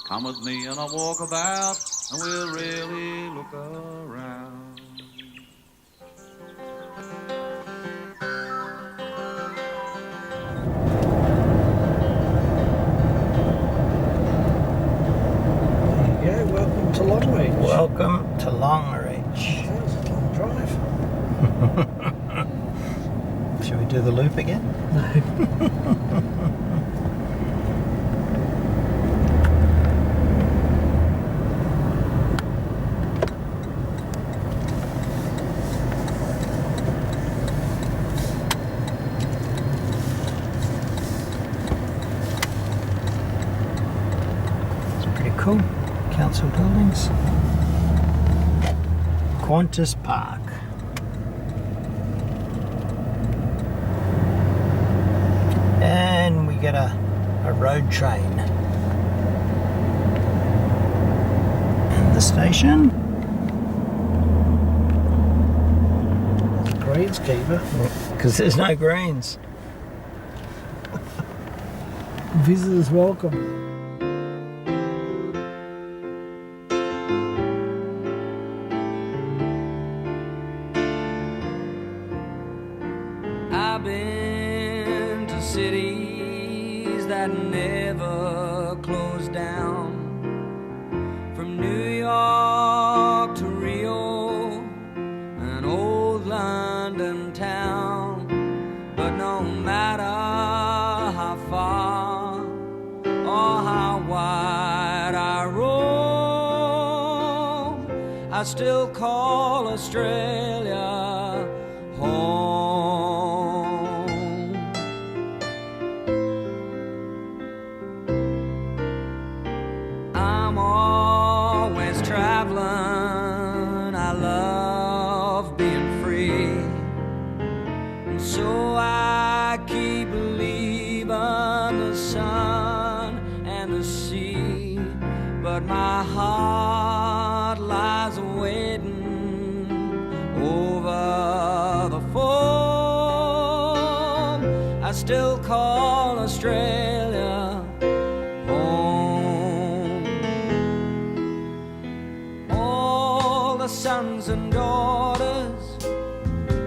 Come with me and I'll walk about, and we'll really look around. There you go, welcome to Longreach. Welcome to Longreach. That was a long drive. Should we do the loop again? No. Cool. Council buildings. Qantas Park. And we get a road train. And the station. There's a greenskeeper. Because there's no greens. Visitors welcome. I've been to cities that never close down, from New York to Rio and old London town. But no matter how far or how wide I roam, I still call Australia home. I'm always traveling, I love being free, and so I keep leaving the sun and the sea. But my heart lies waiting over the foam. I still call Australia home. All the sons and daughters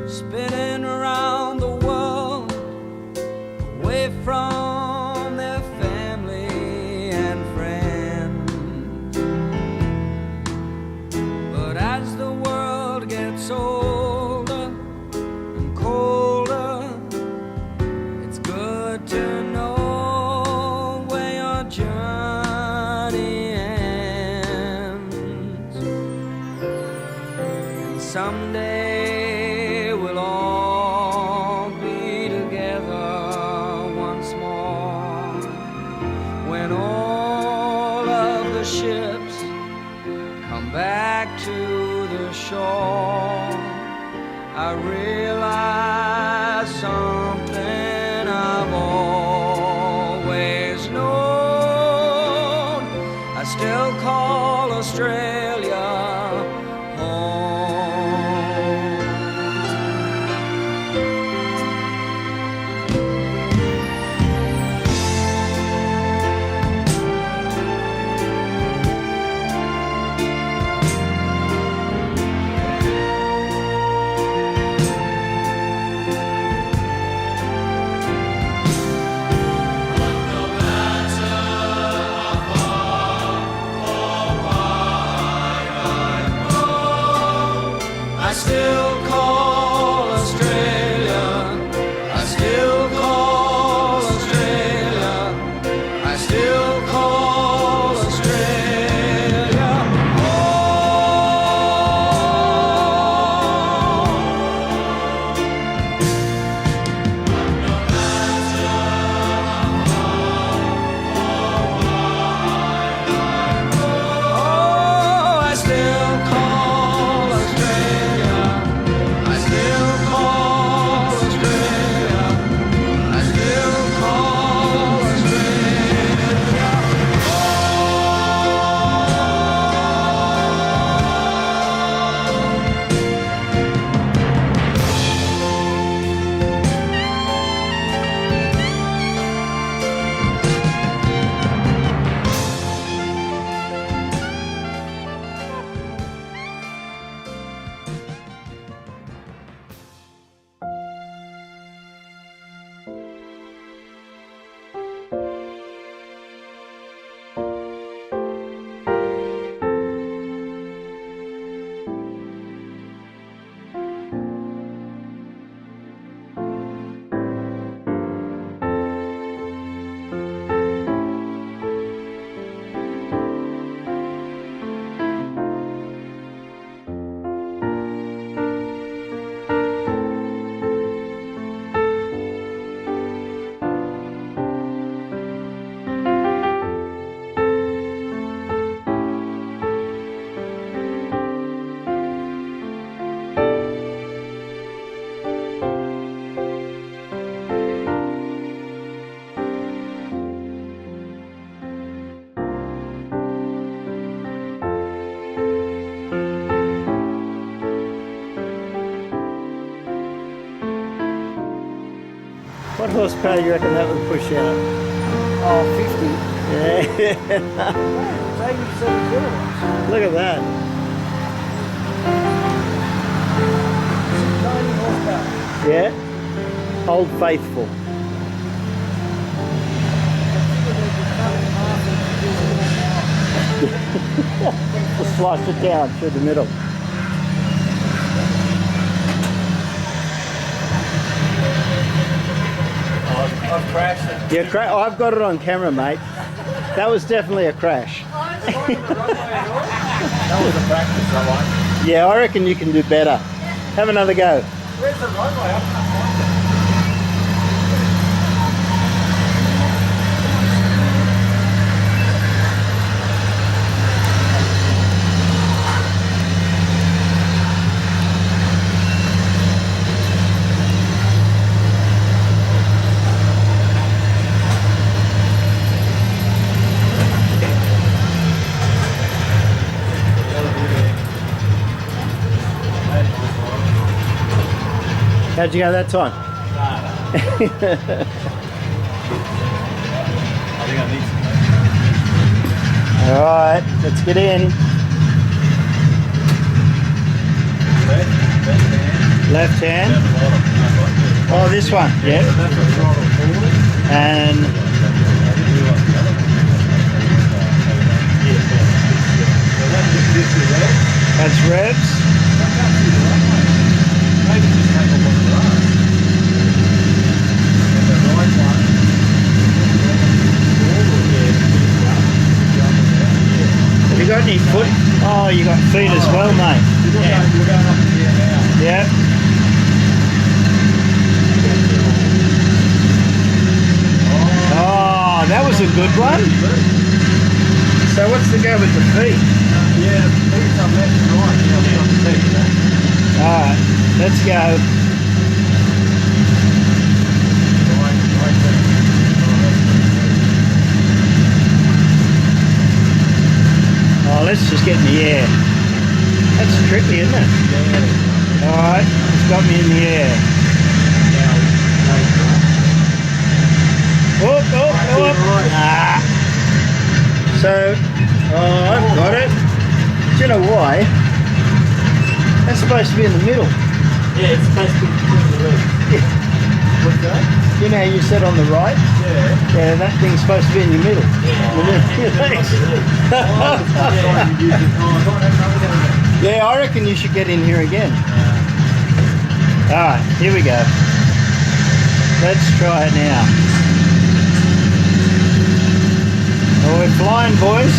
spinning around the world, away from their family and friends. But as the world gets older and colder, it's good to know where your journey ends. And someday we'll all be together once more, when all of the ships come back to the shore. I realize something I've always known. I still call Australia home. No matter how far or wide What horsepower do you reckon that would push out? Oh, 50. Yeah. It's 87 kilowatts. Look at that. 90 horsepower. Yeah. Old Faithful. Just slice it down through the middle. I've crashed it. Yeah, I've got it on camera, mate. That was definitely a crash. That was a practice, I like. Yeah, I reckon you can do better. Have another go. Where's the runway? I can't find it. How'd you go that time? I think I need some. All right, let's get in. Left hand. Oh, this one. Yeah. And that's revs. Have you got any foot? Oh, you got feet as well, mate. Yeah. Oh, that was a good one. So what's the go with the feet? Alright, let's go. Oh, let's just get in the air. That's tricky, isn't it? Alright, it's got me in the air. Oh. Ah. So, I've got it. Do you know why? That's supposed to be in the middle. Yeah, it's supposed to be between the legs. What's that? You know how you said on the right? Yeah. Yeah, that thing's supposed to be in your middle. Yeah, I reckon you should get in here again. Alright, here we go. Let's try it now. Oh, we're flying, boys.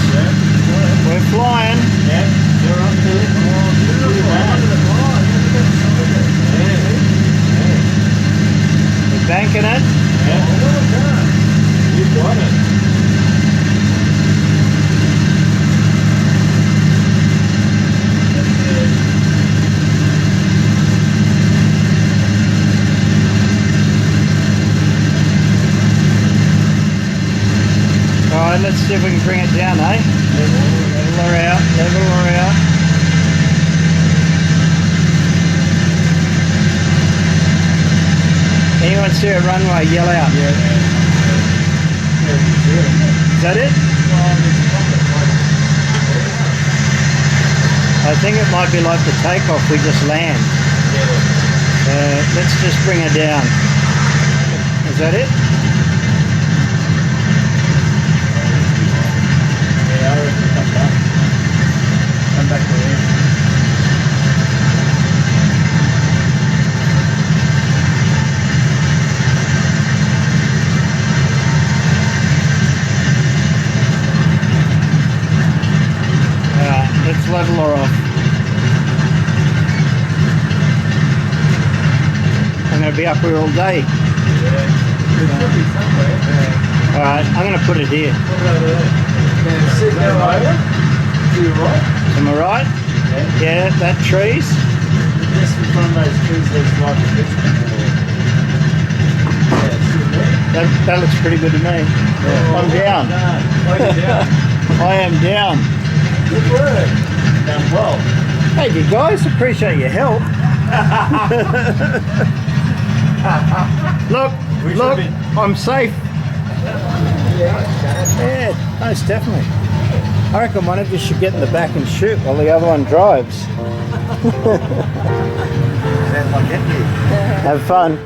We're flying. Yeah, you're up to it. We're banking it. You've got it. Alright, let's see if we can bring it down, eh? Level her out, level her out. Anyone see a runway, yell out. Yeah. Is that it? I think it might be like the takeoff, we just land. Let's just bring her down. Is that it? Yeah, I reckon come back. Come back to here. Let's level her off. I'm going to be up here all day. Alright, I'm going to put it here. Sit there over. To your right. Am I right? Yeah, that trees. Just in front of those trees, there's like a vegetable. Yeah, sit there. That looks pretty good to me. I'm down. Oh, you're down. I am down. Good work. Done well. Thank you guys, appreciate your help. Look, Look, I'm safe. Yeah, most definitely. I reckon one of you should get in the back and shoot while the other one drives. Have fun.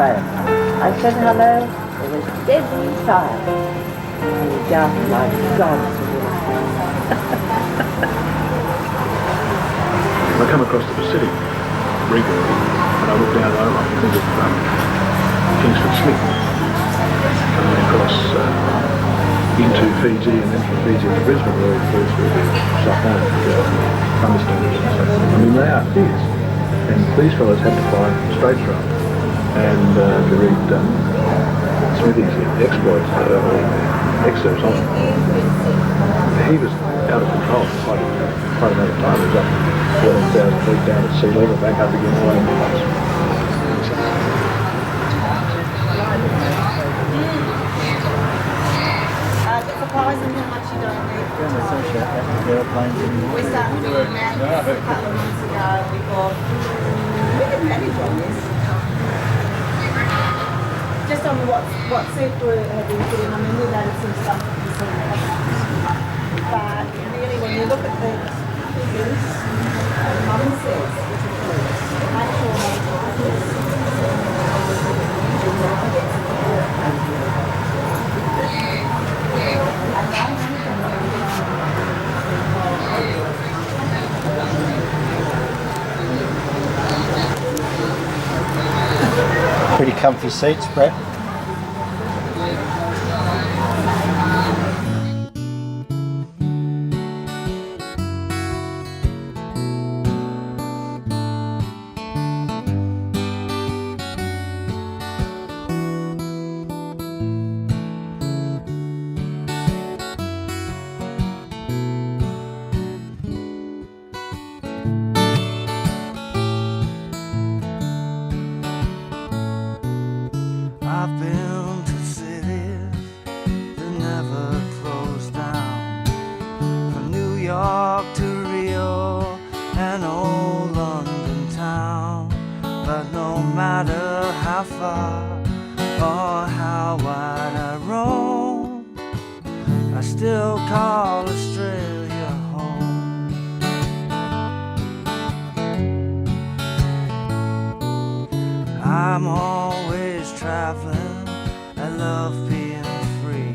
I said hello, it was deadly silent. And just like dancing with I come across the Pacific regularly, and I look down over and think of Kingsford Smith coming across into Fiji, and then from Fiji to Brisbane, where it goes through the cyclonic thunderstorms. I mean, they are fierce, and these fellows had to fly straight through. And to read Smithy's exploits, excerpts on it, he was out of control for quite a amount of time. He was up 11,000 feet down at sea level, back up again, all over the place. Surprising how much you don't need. Don't associate that with airplanes anymore. We started doing that a couple of months ago. We thought, we can manage on this. Just on what super have been put in. I mean, we've added some stuff that you see now. But really, when you look at the figures, Mum says, actual comfy seats, Brett. I've been to cities that never closed down, from New York to Rio and old London town. But no matter how far or how wide I roam, I still call Australia home. I'm always traveling, I love being free,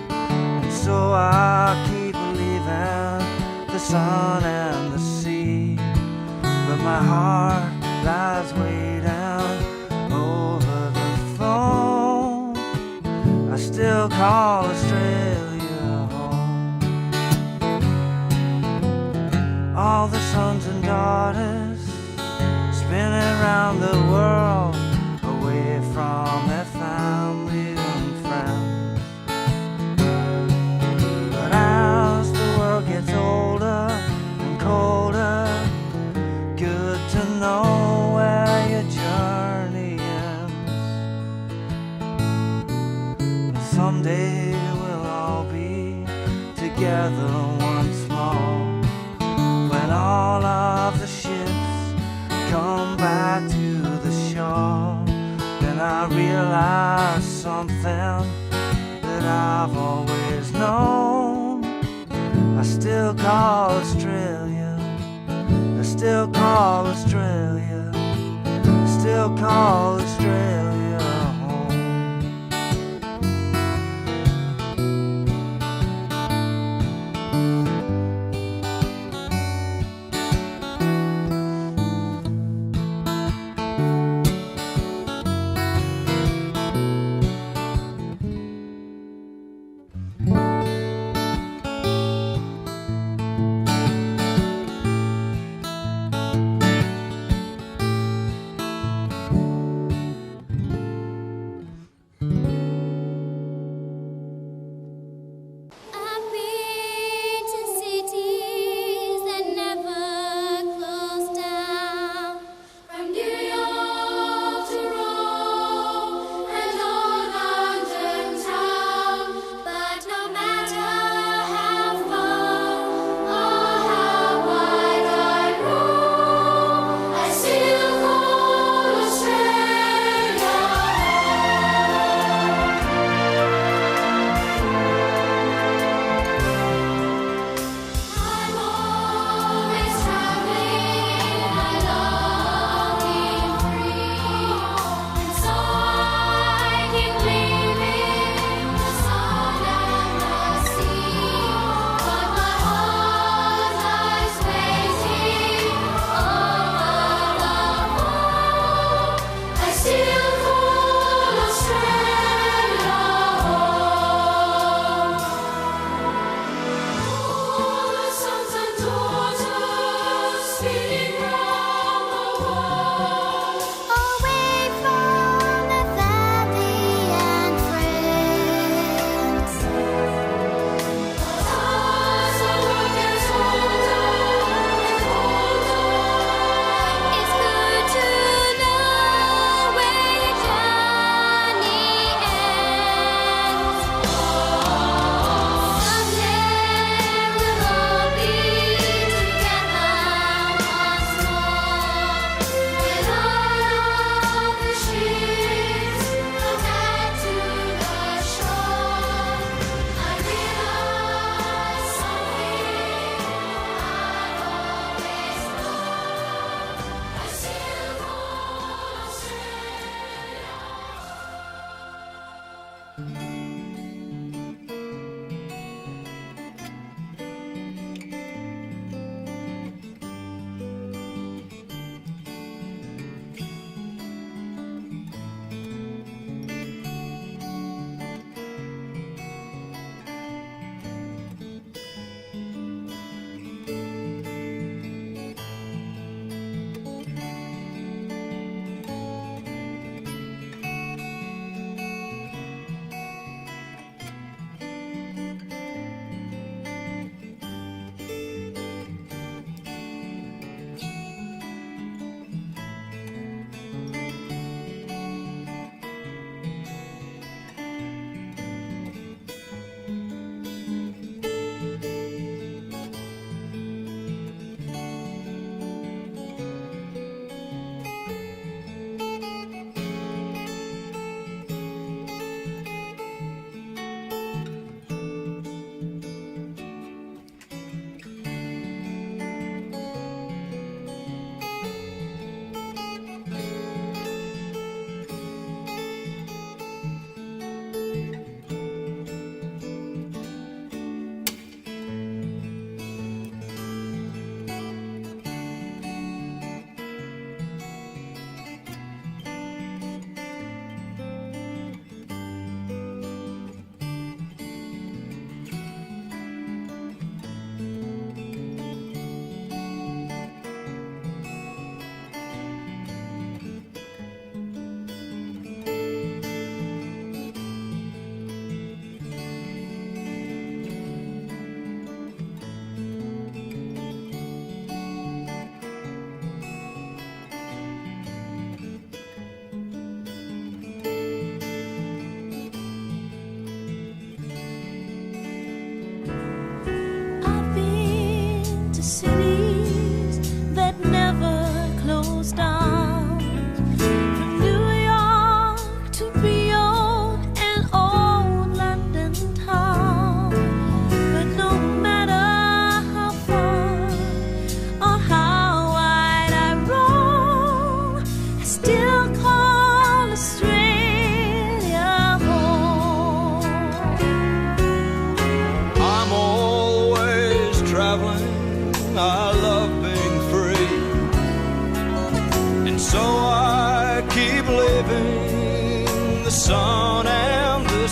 and so I keep leaving the sun and the sea. But my heart lies waiting over the phone. I still call Australia home. All the sons and daughters spinning around the world, away from their family and friends. But as the world gets older and colder, good to know where your journey ends. Someday we'll all be together once more, when all of the ships come back to the shore. Then I realize something that I've always known. I still call Australia, I still call Australia, I still call Australia home.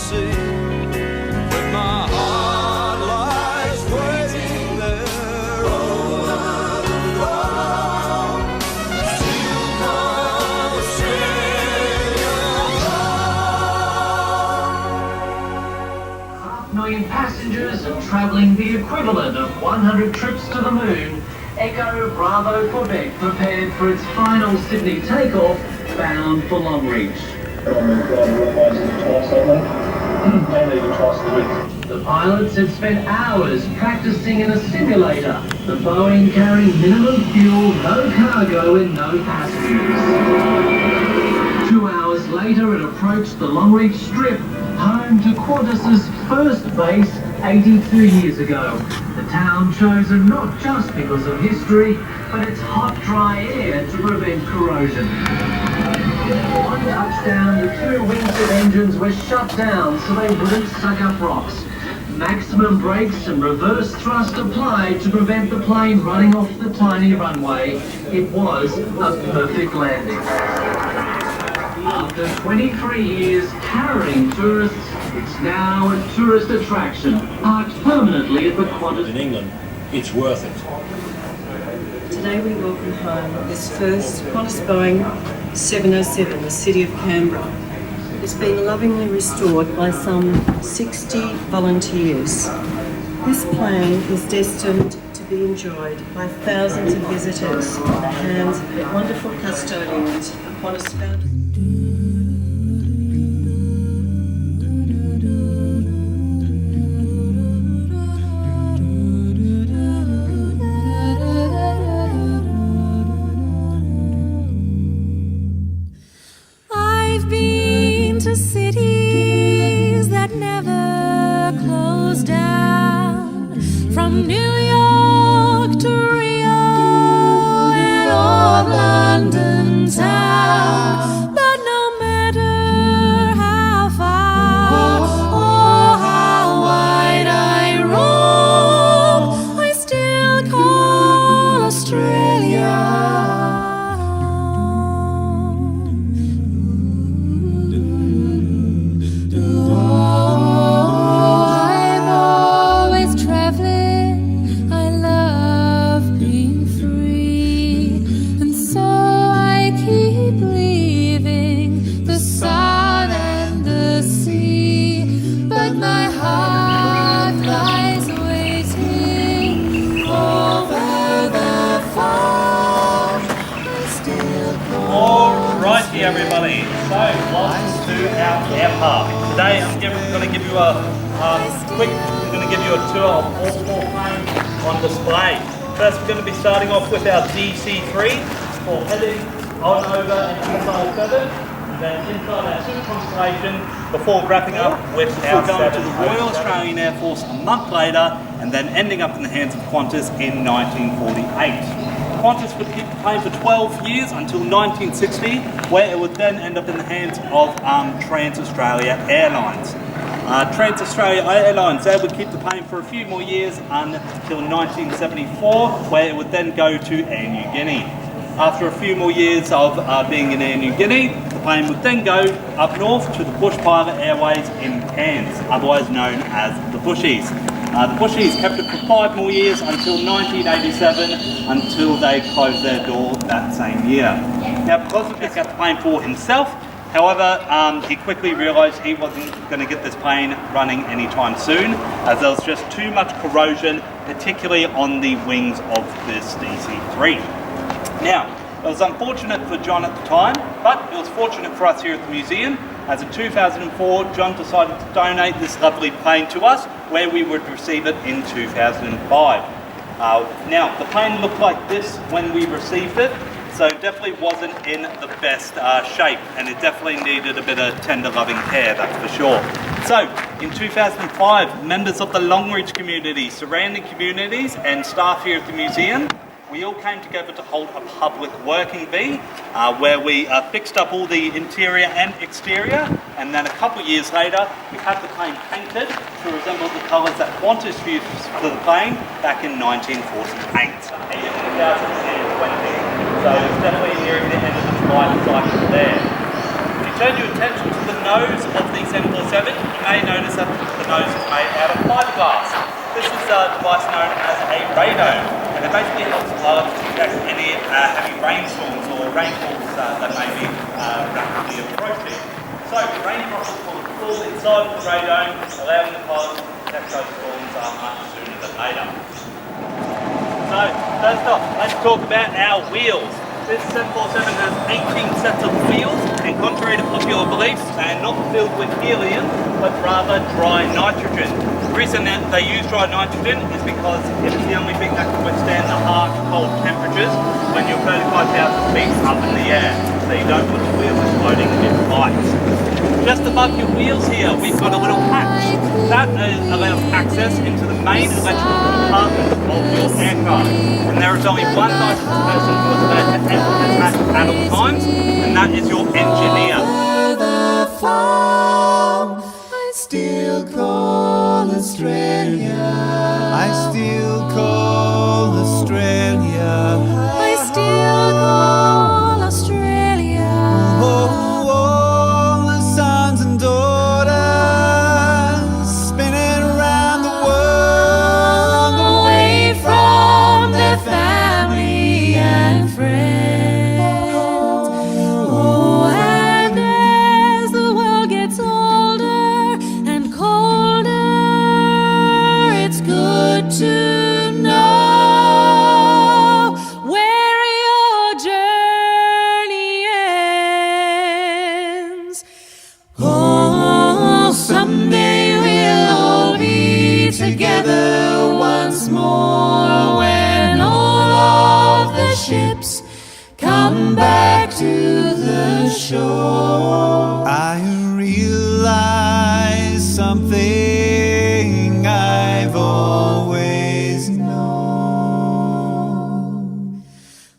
sea, but my heart lies waiting there over the wall. Still from Australia. 500,000 passengers and travelling the equivalent of 100 trips to the moon, Echo Bravo Quebec prepared for its final Sydney takeoff, bound for Longreach. The pilots had spent hours practicing in a simulator, the Boeing carrying minimum fuel, no cargo and no passengers. 2 hours later it approached the Longreach Strip, home to Qantas's first base 82 years ago. The town chosen not just because of history, but its hot, dry air to prevent corrosion. On touchdown, the two wingtip engines were shut down so they wouldn't suck up rocks. Maximum brakes and reverse thrust applied to prevent the plane running off the tiny runway. It was a perfect landing. After 23 years carrying tourists, it's now a tourist attraction, parked permanently at the Qantas. In England, it's worth it. Today we welcome home this first Qantas Boeing 707, the city of Canberra. It's been lovingly restored by some 60 volunteers. This plane is destined to be enjoyed by thousands of visitors in the hands of the wonderful custodians, Qantas founders. To cities that never close down, from New York to Rio and old London town. But no matter how far or how wide I roam, I still call Australia. Everybody, so welcome to our airpark. Today I'm going to give you a tour of all four planes on display. First we're going to be starting off with our DC-3 for heading on over and inside 7, and then inside our 2 Constellation before wrapping up with our going to the Royal Australian Air Force a month later and then ending up in the hands of Qantas in 1948. Qantas would keep the plane for 12 years until 1960, where it would then end up in the hands of Trans-Australia Airlines. Trans-Australia Airlines, they would keep the plane for a few more years until 1974, where it would then go to Air New Guinea. After a few more years of being in Air New Guinea, the plane would then go up north to the Bush Pilot Airways in Cairns, otherwise known as the Bushies. The Bushies kept it for 5 more years until 1987, until they closed their door that same year. Now, because of this, he got the plane for himself. However, he quickly realised he wasn't going to get this plane running anytime soon, as there was just too much corrosion, particularly on the wings of this DC-3. Now, it was unfortunate for John at the time, but it was fortunate for us here at the museum, as in 2004, John decided to donate this lovely plane to us, where we would receive it in 2005. Now, the plane looked like this when we received it, so it definitely wasn't in the best shape, and it definitely needed a bit of tender loving care, that's for sure. So, in 2005, members of the Longreach community, surrounding communities, and staff here at the museum, we all came together to hold a public working bee, where we fixed up all the interior and exterior, and then a couple of years later we had the plane painted to resemble the colours that Qantas used for the plane back in 1948. 2020, so it's definitely nearing the end of its life cycle there. If you turn your attention to the nose of the 747, you may notice that the nose is made out of fiberglass. This is a device known as a radome, and it basically helps pilots detect any heavy rainstorms or rainfalls that may be rapidly approaching. So raindrops will fall inside of the radome, allowing the pilots to detect those storms much sooner than later. So first off, let's talk about our wheels. This 747 has 18 sets of wheels, and contrary to popular beliefs, they are not filled with helium, but rather dry nitrogen. The reason that they use dry nitrogen is because it is the only thing that can withstand the harsh, cold temperatures when you're 35,000 feet up in the air, so you don't want the wheels exploding with ice. Just above your wheels here, we've got a little hatch. That allows access into the main electrical compartment of your aircraft. And there is only one licensed person who is allowed to enter this hatch at all times, and that is your engineer. I still call Australia. I still call Australia. I still call Australia. Oh, all the sons and daughters spinning around the world, away from their family and friends. Oh, and as the world gets older and colder, it's good to know where your journey ends. Oh, someday we'll all be together once more when all of the ships come back to the shore. I realize something I've always known.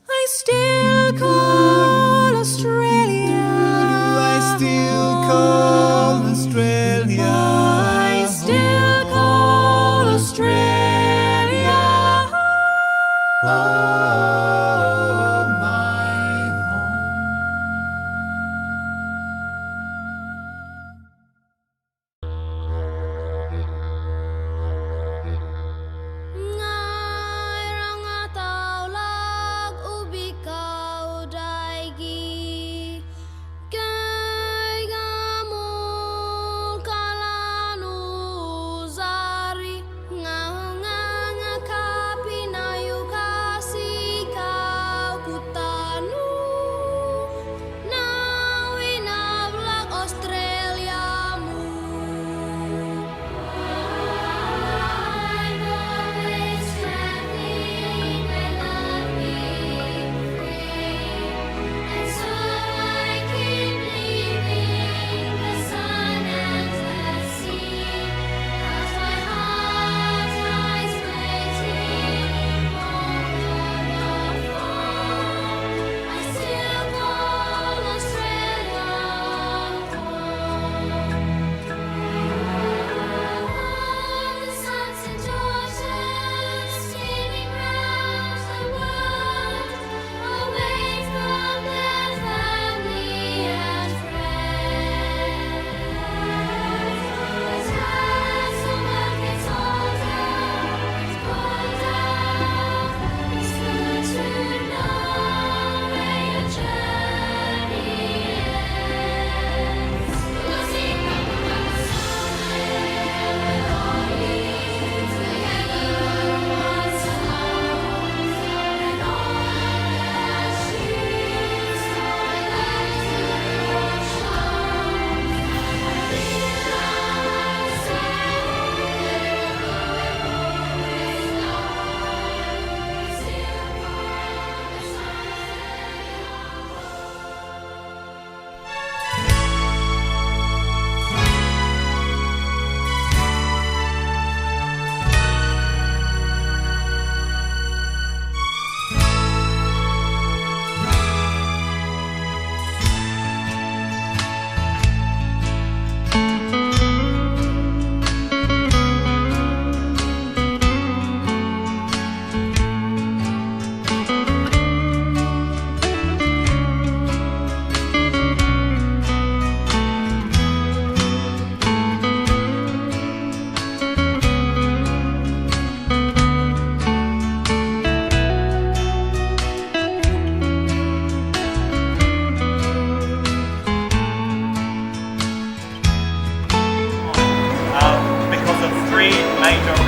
I still call Australia. I still call Australia. I still call Australia. Oh, my home.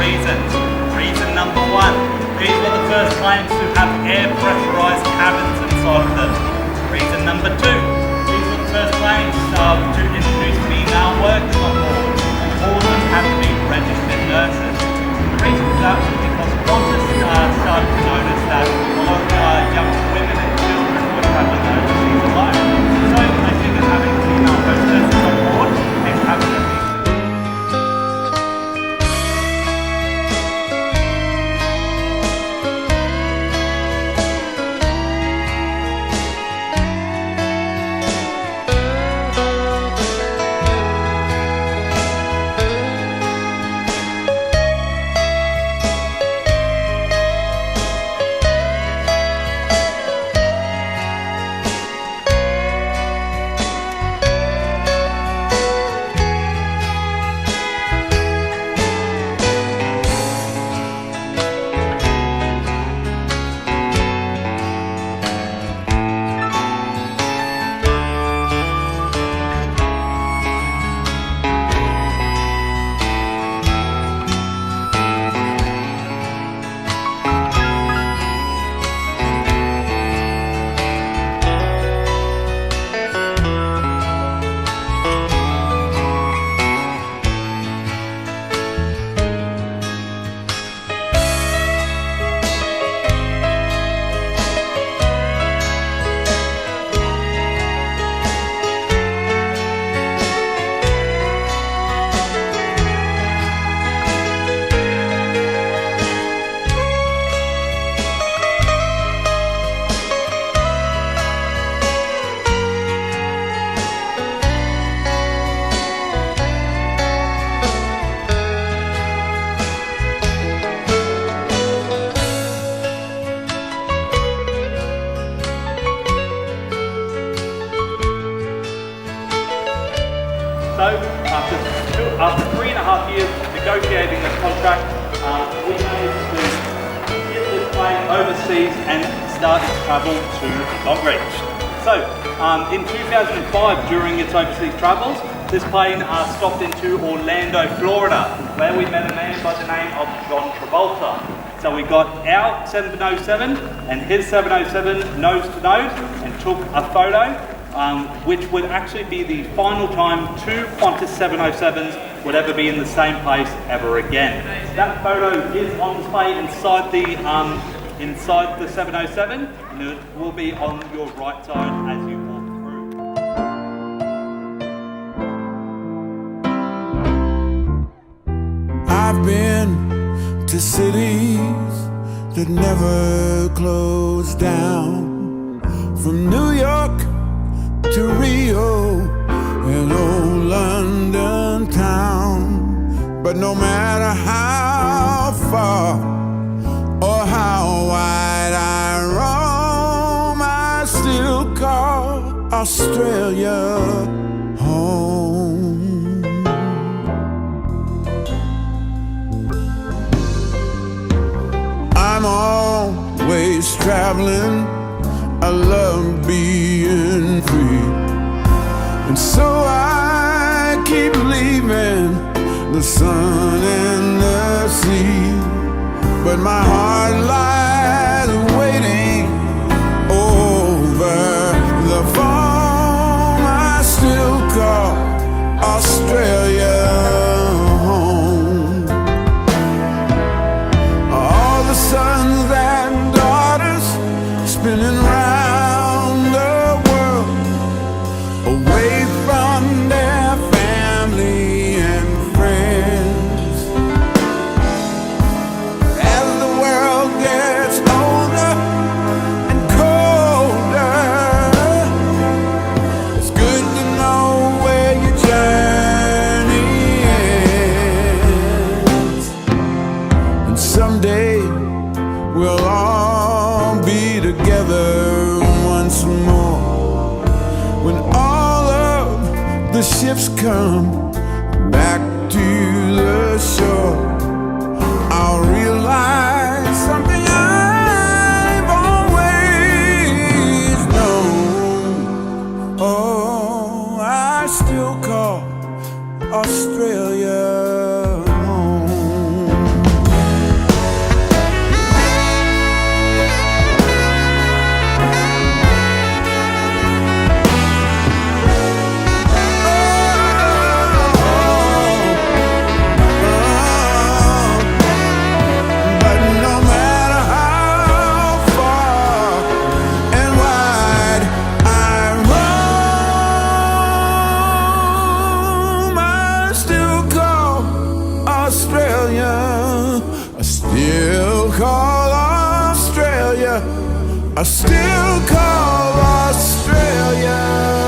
reasons. Reason number one, these were the first planes to have air pressurized cabins inside of them. Reason number two, these were the first planes to introduce female workers on board. All of them have to be registered nurses. The reason for that was because Qantas started to notice that a lot of young women and children were travelling overseas alone. So they figured having female hostesses on board and having them after 3.5 years negotiating this contract, we managed to get this plane overseas and start its travel to Longreach. So, in 2005, during its overseas travels, this plane stopped into Orlando, Florida, where we met a man by the name of John Travolta. So we got our 707 and his 707 nose to nose and took a photo, which would actually be the final time two Qantas 707s would ever be in the same place ever again. That photo is on display inside the 707, and it will be on your right side as you walk through. I've been to cities that never close down, from New York to Rio and old London town. But no matter how far or how wide I roam, I still call Australia home. I'm always traveling, I love being free, and so I keep leaving the sun and the sea. But my heart lies waiting over the phone. I still call Australia home. All the sons and daughters spinning round the world, away from their family and friends. As the world gets older and colder, it's good to know where your journey ends. And someday we'll all be together once more, when all of the ships come back to the shore. I'll realize something I've always known. Oh, I still call Australia home. Australia. I still call Australia. I still call Australia.